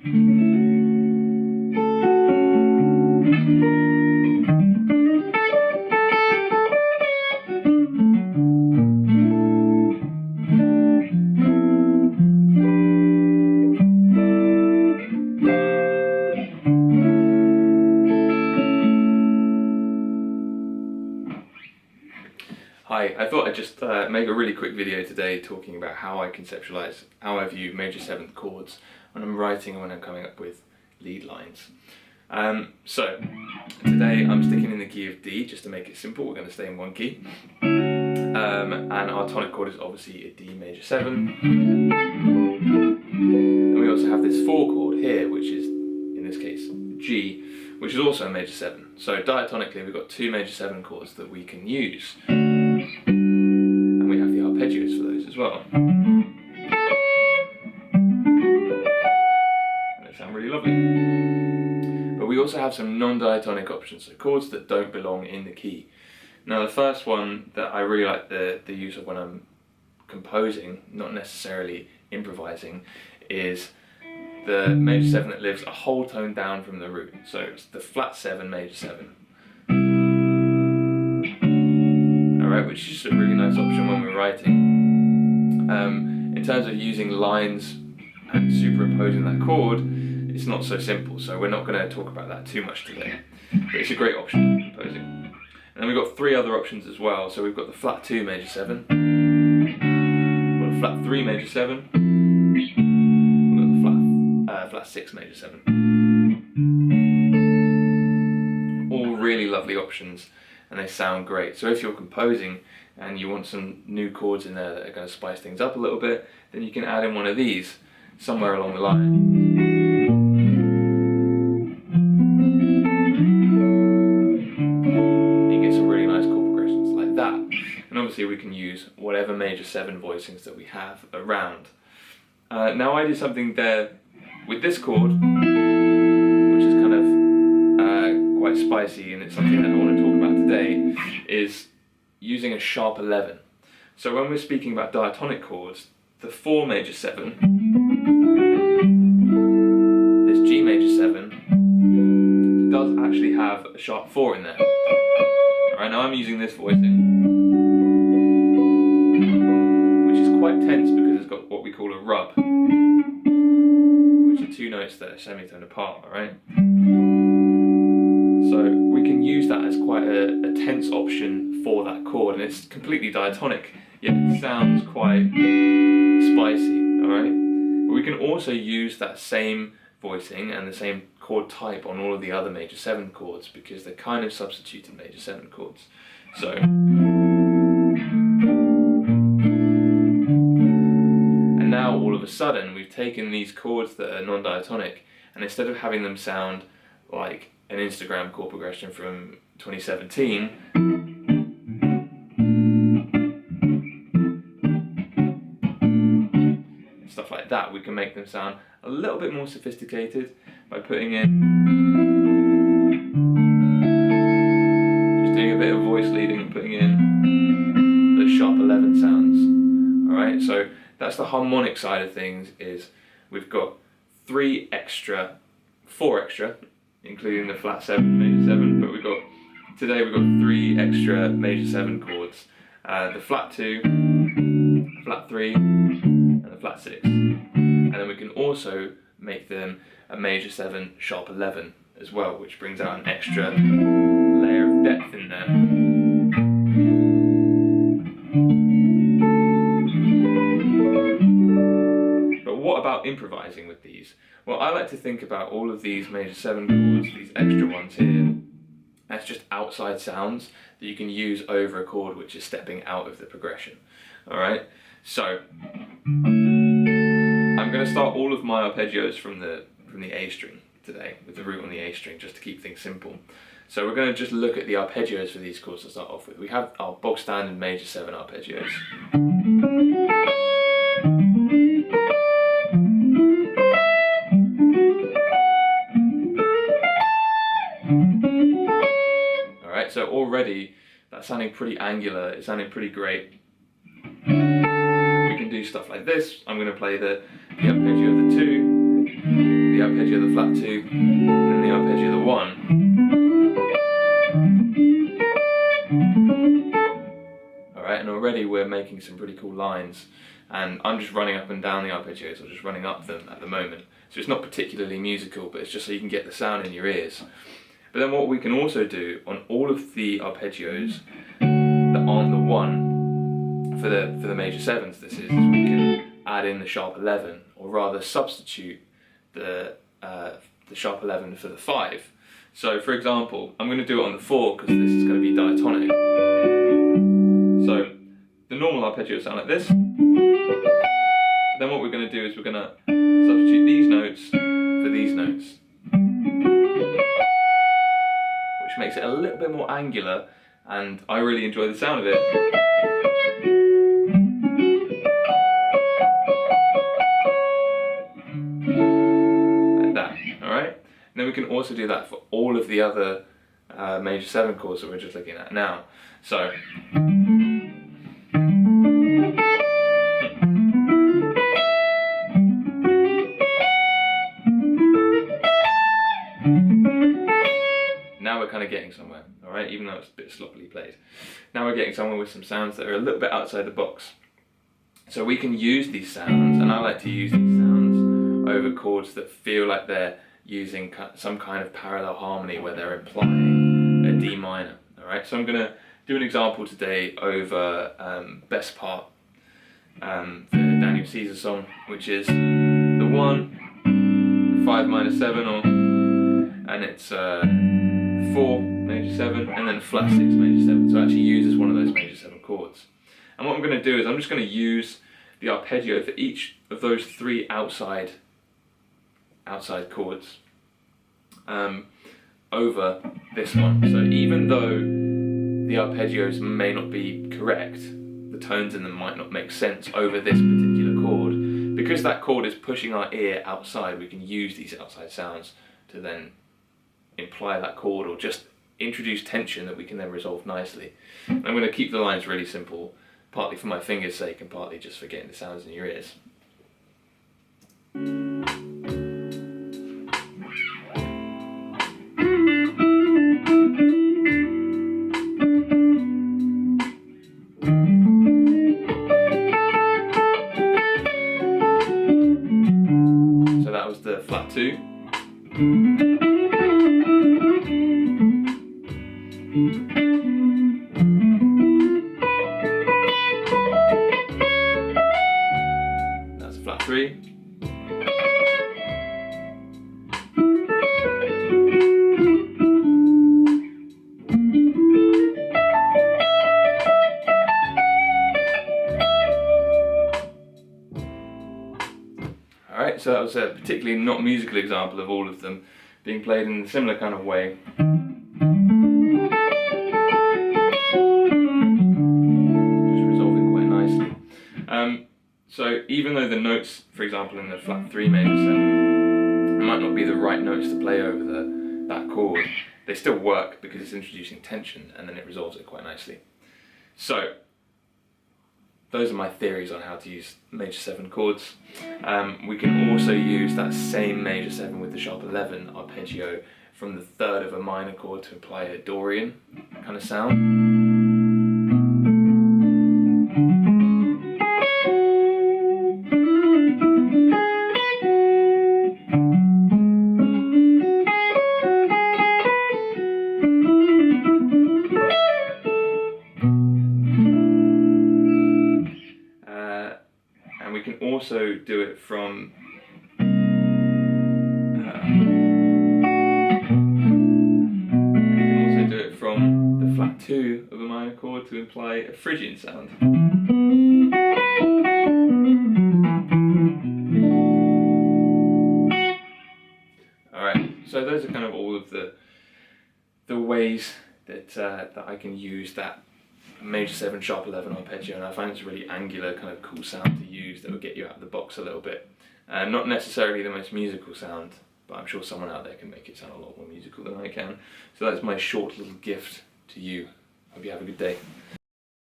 Hi, I thought I'd just make a really quick video today talking about how I conceptualize, how I view major 7th chords when I'm writing and when I'm coming up with lead lines. So today I'm sticking in the key of D just to make it simple. We're going to stay in one key. And our tonic chord is obviously a D major 7. And we also have this 4 chord here, which is, in this case, G, which is also a major 7. So diatonically we've got 2 major 7 chords that we can use. And we have the arpeggios for those as well. And they sound really lovely. But we also have some non-diatonic options, so chords that don't belong in the key. Now the first one that I really like the use of when I'm composing, not necessarily improvising, is the major 7 that lives a whole tone down from the root. So it's the flat 7 major 7. Alright, which is just a really nice option when we're writing. In terms of using lines and superimposing that chord, it's not so simple, so we're not going to talk about that too much today. But it's a great option when composing. And then we've got 3 other options as well. So we've got the flat 2 major 7, we've got the flat 3 major 7, flat 6 major 7. All really lovely options and they sound great. So if you're composing and you want some new chords in there that are going to spice things up a little bit, then you can add in one of these somewhere along the line. And you get some really nice chord progressions like that. And obviously we can use whatever major 7 voicings that we have around. Now I did something there with this chord, which is kind of quite spicy, and it's something that I want to talk about today, is using a sharp 11. So when we're speaking about diatonic chords, the 4 major 7, this G major 7, does actually have a sharp 4 in there. Alright, now I'm using this voicing, which is quite tense because it's got what we call a rub. 2 notes that are semitone apart, alright? So we can use that as quite a tense option for that chord, and it's completely diatonic, yet it sounds quite spicy, alright? But we can also use that same voicing and the same chord type on all of the other major 7 chords because they're kind of substituted major 7 chords. So now all of a sudden we've taken these chords that are non-diatonic, and instead of having them sound like an Instagram chord progression from 2017, stuff like that, we can make them sound a little bit more sophisticated by putting in, just doing a bit of voice leading and putting in the sharp 11 sounds. Alright, so that's the harmonic side of things. Is we've got 4 extra, including the flat 7 major 7, but today we've got 3 extra major 7 chords. The flat 2, flat 3, and the flat 6. And then we can also make them a major 7 sharp 11 as well, which brings out an extra layer of depth in there. What about improvising with these? Well, I like to think about all of these major 7 chords, these extra ones here, as just outside sounds that you can use over a chord which is stepping out of the progression. Alright, so I'm going to start all of my arpeggios from the A string today, with the root on the A string, just to keep things simple. So we're going to just look at the arpeggios for these chords to start off with. We have our bog standard major 7 arpeggios. Alright, so already that's sounding pretty angular, it's sounding pretty great. We can do stuff like this. I'm going to play the arpeggio of the 2, the the arpeggio of the flat 2, and then the arpeggio of the 1. Alright, and already we're making some pretty cool lines, and I'm just running up and down the arpeggios, or just running up them at the moment. So it's not particularly musical, but it's just so you can get the sound in your ears. But then what we can also do on all of the arpeggios that aren't the 1, for the major 7s this is we can add in the sharp 11, or rather substitute the sharp 11 for the 5. So for example, I'm going to do it on the 4 because this is going to be diatonic. So the normal arpeggio will sound like this. Then what we're going to do is we're going to substitute these notes for these notes, which makes it a little bit more angular, and I really enjoy the sound of it. Like that, alright? And then we can also do that for all of the other major 7 chords that we're just looking at now. So now we're kind of getting somewhere, alright, even though it's a bit sloppily played. Now we're getting somewhere with some sounds that are a little bit outside the box. So we can use these sounds, and I like to use these sounds over chords that feel like they're using some kind of parallel harmony where they're implying a D minor, alright. So I'm going to do an example today over Best Part, the Daniel Caesar song, which is the 1, 5 minor 7, and it's 4 major 7, and then flat 6 major 7. So it actually uses one of those major 7 chords. And what I'm going to do is I'm just going to use the arpeggio for each of those 3 outside chords over this one. So even though the arpeggios may not be correct, the tones in them might not make sense over this particular chord, because that chord is pushing our ear outside, we can use these outside sounds to then imply that chord, or just introduce tension that we can then resolve nicely. I'm going to keep the lines really simple, partly for my fingers' sake and partly just for getting the sounds in your ears. So that was the flat 2. That's a flat 3. Alright, so that was a particularly not musical example of all of them being played in a similar kind of way. Just resolving quite nicely. So even though the notes, for example in the flat 3 major 7, might not be the right notes to play over that chord, they still work because it's introducing tension and then it resolves it quite nicely. So those are my theories on how to use major 7 chords. We can also use that same major 7 with the sharp 11 arpeggio from the 3rd of a minor chord to imply a Dorian kind of sound. And we can also do it from the flat 2 of a minor chord to imply a Phrygian sound. Alright, so those are kind of all of the ways that I can use that major 7 sharp 11 arpeggio, and I find it's a really angular kind of cool sound to use that will get you out of the box a little bit. Not necessarily the most musical sound, but I'm sure someone out there can make it sound a lot more musical than I can. So that's my short little gift to you. Hope you have a good day.